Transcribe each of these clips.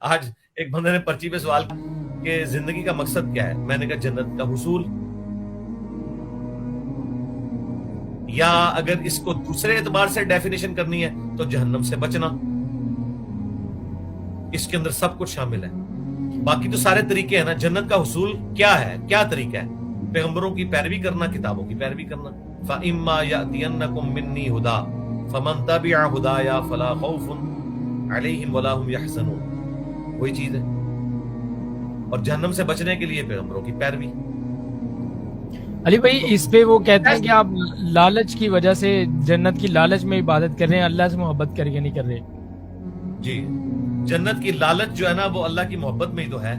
آج ایک بندے نے پرچی پہ سوال کیا کہ زندگی کا مقصد کیا ہے، میں نے کہا جنت کا حصول، یا اگر اس کو دوسرے اعتبار سے ڈیفینیشن کرنی ہے تو جہنم سے بچنا، اس کے اندر سب کچھ شامل ہے۔ باقی تو سارے طریقے ہیں نا۔ جنت کا حصول کیا ہے، کیا طریقہ ہے؟ پیغمبروں کی پیروی کرنا، کتابوں کی پیروی کرنا۔ فَإِمَّا يَأْتِيَنَّكُم مِّنِّي هُدًى فَمَن تَبِعَ هُدَايَا فَلَا خَوْفٌ عَلَيْهِمْ وَلَا هُمْ يَحْزَنُونَ، وہی چیز ہے۔ اور جہنم سے بچنے کے لیے پیغمبروں کی پیروی۔ علی بھائی اس پہ وہ کہتے ہیں کہ آپ لالچ کی وجہ سے، جنت کی لالچ میں عبادت کر رہے ہیں، اللہ سے محبت کر کے نہیں کر رہے۔ جی، جنت کی لالچ جو ہے نا وہ اللہ کی محبت میں ہی تو ہے،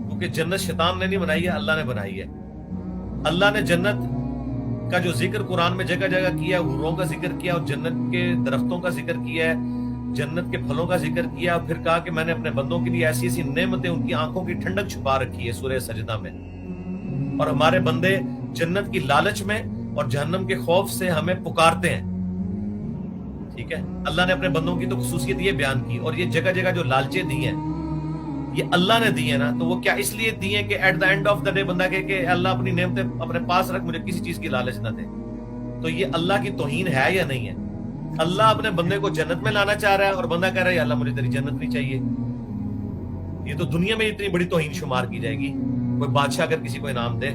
کیونکہ جنت شیطان نے نہیں بنائی ہے، اللہ نے بنائی ہے۔ اللہ نے جنت کا جو ذکر قرآن میں جگہ جگہ کیا، حوروں کا ذکر کیا، اور جنت کے درختوں کا ذکر کیا ہے، جنت کے پھلوں کا ذکر کیا، اور پھر کہا کہ میں نے اپنے بندوں کے لیے ایسی ایسی نعمتیں، ان کی آنکھوں کی ٹھنڈک چھپا رکھی ہے سورہ سجدہ میں۔ اور ہمارے بندے جنت کی لالچ میں اور جہنم کے خوف سے ہمیں پکارتے ہیں، ٹھیک ہے۔ اللہ نے اپنے بندوں کی تو خصوصیت یہ بیان کی، اور یہ جگہ جگہ جو لالچیں دی ہیں یہ اللہ نے دی ہیں نا، تو وہ کیا اس لیے دی ہیں کہ at the end of the day بندہ کہے کہ اللہ اپنی نعمتیں اپنے پاس رکھ، مجھے کسی چیز کی لالچ نہ دے۔ تو یہ اللہ کی توہین ہے یا نہیں ہے؟ اللہ اپنے بندے کو جنت میں لانا چاہ رہا ہے، اور بندہ کہہ رہا ہے یا اللہ مجھے تیری جنت نہیں چاہیے۔ یہ تو دنیا میں اتنی بڑی توہین شمار کی جائے گی۔ کوئی بادشاہ اگر کسی کو انعام دے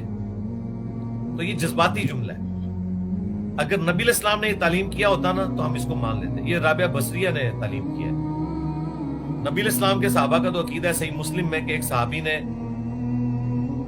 تو یہ جذباتی جملہ ہے۔ اگر نبی علیہ السلام نے یہ تعلیم کیا ہوتا نا تو ہم اس کو مان لیتے۔ یہ رابعہ بصریہ نے تعلیم کیا ہے۔ نبی علیہ السلام کے صحابہ کا تو عقیدہ ہے صحیح مسلم میں کہ ایک صحابی نے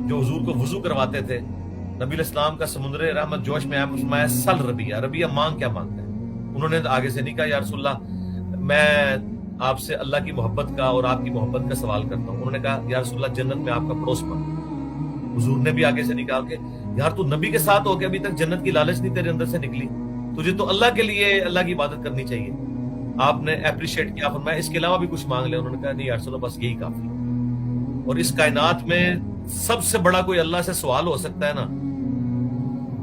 جو حضور کو وضو کرواتے تھے، نبی علیہ السلام کا سمندر رحمت جوش میں آپ فرمایا سل ربیہ، ربیہ مانگ کیا مانگتا ہے؟ انہوں نے آگے سے نہیں کہا یا رسول اللہ میں آپ سے اللہ کی محبت کا اور آپ کی محبت کا سوال کرتا ہوں۔ انہوں نے کہا یا رسول اللہ جنت میں آپ کا پڑوس مانگ۔ حضور نے بھی آگے سے نہیں کہا کہ یار تو نبی کے ساتھ ہو کے ابھی تک جنت کی لالچ نہیں تیرے اندر سے نکلی، تجھے تو اللہ کے لیے اللہ کی عبادت کرنی چاہیے۔ آپ نے اپریشیٹ کیا، فرمایا اس کے علاوہ بھی کچھ مانگ لے۔ انہوں نے کہا نہیں یا رسول اللہ بس یہی کافی۔ اور اس کائنات میں سب سے بڑا کوئی اللہ سے سوال ہو سکتا ہے نا،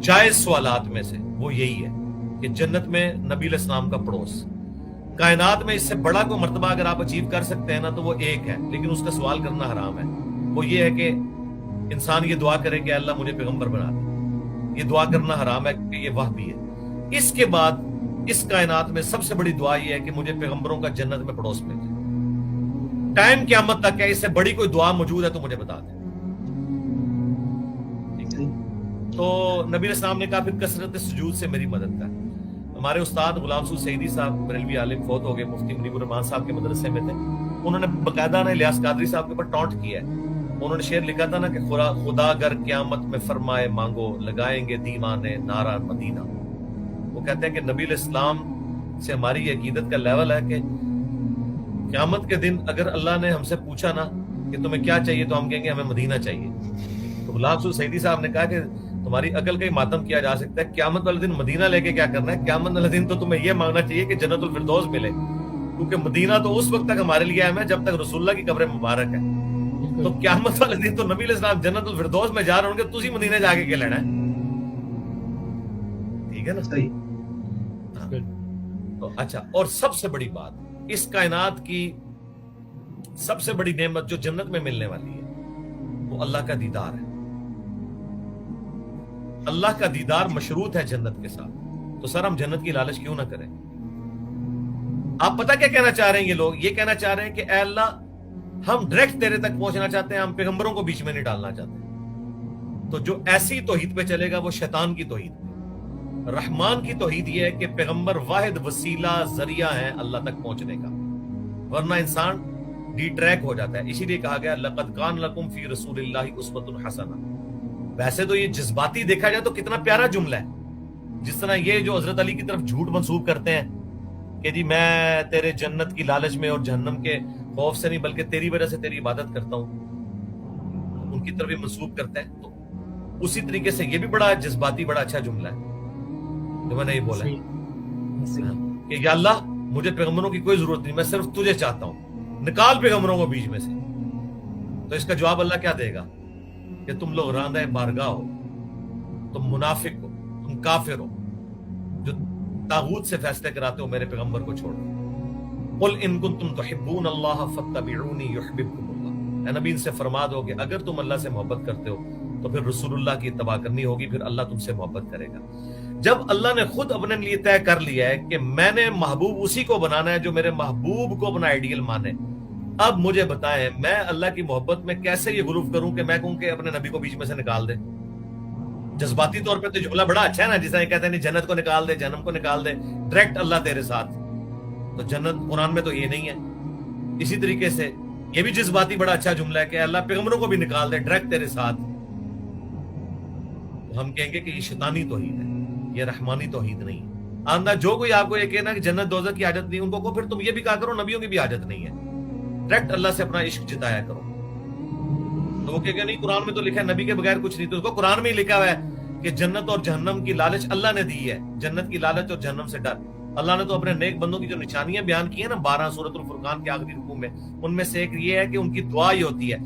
جائز سوالات میں سے وہ یہی ہے کہ جنت میں نبی علیہ السلام کا پڑوس۔ کائنات میں اس سے بڑا کوئی مرتبہ اگر آپ اچیو کر سکتے ہیں نا تو وہ ایک ہے، لیکن اس کا سوال کرنا حرام ہے۔ وہ یہ ہے کہ انسان یہ دعا کرے کہ اللہ مجھے پیغمبر بنا دے، یہ دعا کرنا حرام ہے کہ یہ وحی ہے۔ اس کے بعد اس کائنات میں سب سے بڑی دعا یہ ہے کہ مجھے پیغمبروں کا جنت میں پڑوس بھیجے۔ ٹائم قیامت تک ہے، اس سے بڑی کوئی دعا موجود ہے تو مجھے بتا دیں۔ ٹھیک ہے، تو نبی علیہ السلام نے کہا پھر کثرت سجود سے میری مدد کر۔ ہمارے استاد غلام سعود سعیدی صاحب بریلوی عالم فوت ہو گئے، مفتی منیب الرحمان صاحب کے مدرسے میں تھے۔ انہوں نے باقاعدہ نے الیاس قادری صاحب کے اوپر ٹونٹ کیا ہے۔ انہوں نے شعر لکھا تھا نا کہ خدا اگر قیامت میں فرمائے مانگو، لگائیں گے دیوانے نعرہ مدینہ۔ وہ کہتے ہیں کہ نبی علیہ السلام سے ہماری یہ عقیدت کا لیول ہے کہ قیامت کے دن اگر اللہ نے ہم سے پوچھا نا کہ تمہیں کیا چاہیے تو ہم کہیں گے ہمیں مدینہ چاہیے۔ تو غلام سعود سعیدی صاحب نے کہا کہ تمہاری عقل کا ہی ماتم کیا جا سکتا ہے، قیامت والے دن مدینہ لے کے کیا کرنا ہے؟ قیامت والے دن تو تمہیں یہ مانگنا چاہیے کہ جنت الفردوس ملے، کیونکہ مدینہ تو اس وقت تک ہمارے لیے اہم ہے جب تک رسول اللہ کی قبر مبارک ہے۔ تو قیامت والے دن تو نبی علیہ السلام جنت الفردوس میں جا رہے ہوں گے، تسی مدینہ جا کے کیا لینا ہے؟ ٹھیک ہے نا؟ صحیح۔ تو اچھا، اور سب سے بڑی بات، اس کائنات کی سب سے بڑی نعمت جو جنت میں ملنے والی ہے وہ اللہ کا دیدار ہے۔ اللہ کا دیدار مشروط ہے جنت کے ساتھ۔ تو سر ہم جنت کی لالچ کیوں نہ کریں؟ آپ پتہ کیا کہنا چاہ رہے ہیں؟ یہ لوگ یہ کہنا چاہ رہے ہیں کہ اے اللہ ہم ڈائریکٹ تیرے تک پہنچنا چاہتے ہیں، ہم پیغمبروں کو بیچ میں نہیں ڈالنا چاہتے۔ تو جو ایسی توحید پہ چلے گا وہ شیطان کی توحید پہ۔ رحمان کی توحید یہ ہے کہ پیغمبر واحد وسیلہ ذریعہ ہے اللہ تک پہنچنے کا، ورنہ انسان ڈی ٹریک ہو جاتا ہے۔ اسی لیے کہا گیا لقد کان لکم فی رسول اللہ اسوۃ حسنہ۔ ویسے تو یہ جذباتی دیکھا جائے تو کتنا پیارا جملہ ہے، جس طرح یہ جو حضرت علی کی طرف جھوٹ منسوب کرتے ہیں کہ جی میں تیرے جنت کی لالچ میں اور جہنم کے خوف سے نہیں بلکہ تیری وجہ سے تیری عبادت کرتا ہوں، ان کی طرف بھی منسوب کرتا ہے۔ تو اسی طریقے سے یہ بھی بڑا جذباتی بڑا اچھا جملہ ہے جو میں نے یہ بولا کہ یا اللہ مجھے پیغمبروں کی کوئی ضرورت نہیں، میں صرف تجھے چاہتا ہوں، نکال پیغمبروں کو بیچ میں سے۔ تو اس کا جواب اللہ کیا دے گا کہ تم لوگ راندہ بارگاہ ہو، تم منافق ہو، تم کافر ہو، جو طاغوت سے فیصلے کراتے ہو میرے پیغمبر کو چھوڑ۔ قل ان کنتم تحبون اللہ فاتبعونی یحببکم اللہ، اے نبی ان سے فرما دو کہ اگر تم اللہ سے محبت کرتے ہو تو پھر رسول اللہ کی اتباع کرنی ہوگی، پھر اللہ تم سے محبت کرے گا۔ جب اللہ نے خود اپنے لیے طے کر لیا ہے کہ میں نے محبوب اسی کو بنانا ہے جو میرے محبوب کو اپنا آئیڈیل مانے، اب مجھے بتائیں میں اللہ کی محبت میں کیسے یہ غلوف کروں کہ میں کہوں کہ اپنے نبی کو بیچ میں سے نکال دے؟ جذباتی طور پہ تو جملہ بڑا اچھا ہے نا، جس طرح کہتے ہیں جنت کو نکال دے، جہنم کو نکال دے، ڈائریکٹ اللہ تیرے ساتھ، تو جنت قرآن میں تو یہ نہیں ہے۔ اسی طریقے سے یہ بھی جذباتی بڑا اچھا جملہ ہے کہ اللہ پیغمبروں کو بھی نکال دے ڈائریکٹ تیرے ساتھ، تو ہم کہیں گے کہ یہ شیطانی توحید ہے، یہ رحمانی توحید نہیں ہے۔ آندہ جو کوئی آپ کو یہ کہنا کہ جنت دوزخ کی حاجت نہیں، ان کو پھر تم یہ بھی کہا کرو نبیوں کی بھی حاجت نہیں ہے، ڈائریکٹ اللہ سے اپنا عشق جتایا کرو۔ تو وہ کہ نہیں قرآن میں تو لکھا ہے نبی کے بغیر کچھ نہیں، تو اس کو قرآن میں ہی لکھا ہوا ہے کہ جنت اور جہنم کی لالچ اللہ نے دی ہے، جنت کی لالچ اور جہنم سے ڈر۔ اللہ نے تو اپنے نیک بندوں کی جو نشانیاں بیان کی ہیں نا 12 سورۃ الفرقان کے آخری رکوع میں، ان میں سے ایک یہ ہے کہ ان کی دعا یہ ہوتی ہے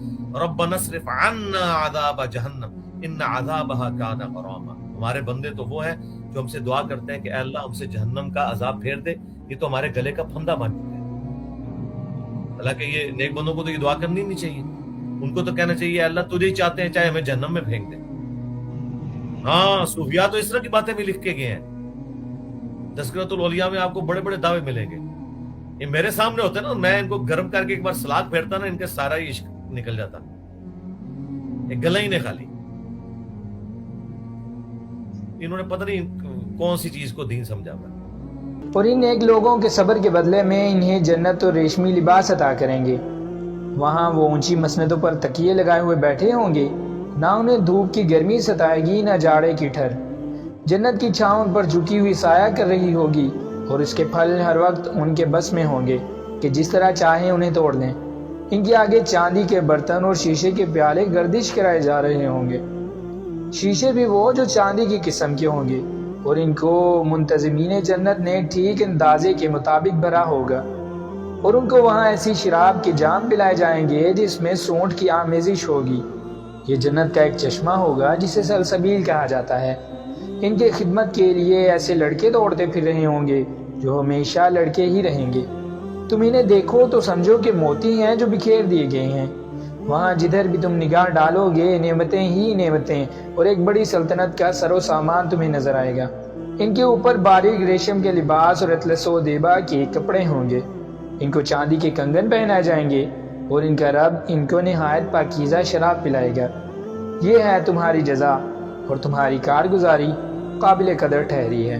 ربنا اصرف عنا عذاب جہنم ان عذابها کان غراما۔ ہمارے بندے تو وہ ہیں جو ہم سے دعا کرتے ہیں کہ اے اللہ ہم سے جہنم کا عذاب پھیر دے، یہ تو ہمارے گلے کا پھندا بن چکا ہے۔ حالانکہ یہ نیک بندوں کو تو یہ دعا کرنی نہیں چاہیے، ان کو تو کہنا چاہیے اللہ تجھے ہی چاہتے ہیں چاہے ہمیں جہنم میں پھینک دے۔ ہاں صوفیاء تو اس طرح کی باتیں بھی لکھ کے گئے ہیں، تذکرۃ الاولیاء میں آپ کو بڑے بڑے دعوے ملیں گے، یہ میرے سامنے ہوتے نا، میں ان کو گرم کر کے ایک بار سلاد پھیرتا نا، ان کے سارا ہی عشق نکل جاتا، ایک گلا ہی نہیں خالی۔ انہوں نے پتہ نہیں کون سی چیز کو دین سمجھا ہوا ہے۔ اور ان نیک لوگوں کے صبر کے بدلے میں انہیں جنت اور ریشمی لباس عطا کریں گے، وہاں وہ اونچی مسندوں پر تکیے لگائے ہوئے بیٹھے ہوں گے، نہ انہیں دھوپ کی گرمی ستائے گی نہ جاڑے کی ٹھر، جنت کی چھاؤں پر جھکی ہوئی سایہ کر رہی ہوگی، اور اس کے پھل ہر وقت ان کے بس میں ہوں گے کہ جس طرح چاہیں انہیں توڑ لیں۔ ان کے آگے چاندی کے برتن اور شیشے کے پیالے گردش کرائے جا رہے ہوں گے، شیشے بھی وہ جو چاندی کی قسم کے ہوں گے، اور ان کو منتظمین جنت نے ٹھیک اندازے کے مطابق بھرا ہوگا، اور ان کو وہاں ایسی شراب کے جام پلائے جائیں گے جس میں سونٹ کی آمیزش ہوگی۔ یہ جنت کا ایک چشمہ ہوگا جسے سلسبیل کہا جاتا ہے۔ ان کے خدمت کے لیے ایسے لڑکے دوڑتے پھر رہے ہوں گے جو ہمیشہ لڑکے ہی رہیں گے۔ تم انہیں دیکھو تو سمجھو کہ موتی ہیں جو بکھیر دیے گئے ہیں، وہاں جدھر بھی تم نگاہ ڈالو گے نعمتیں ہی نعمتیں، اور ایک بڑی سلطنت کا سر و سامان تمہیں نظر آئے گا۔ ان کے اوپر باریک ریشم کے لباس اور اطلس و دیبا کے کپڑے ہوں گے، ان کو چاندی کے کنگن پہنائے جائیں گے، اور ان کا رب ان کو نہایت پاکیزہ شراب پلائے گا۔ یہ ہے تمہاری جزا، اور تمہاری کارگزاری قابل قدر ٹھہری ہے۔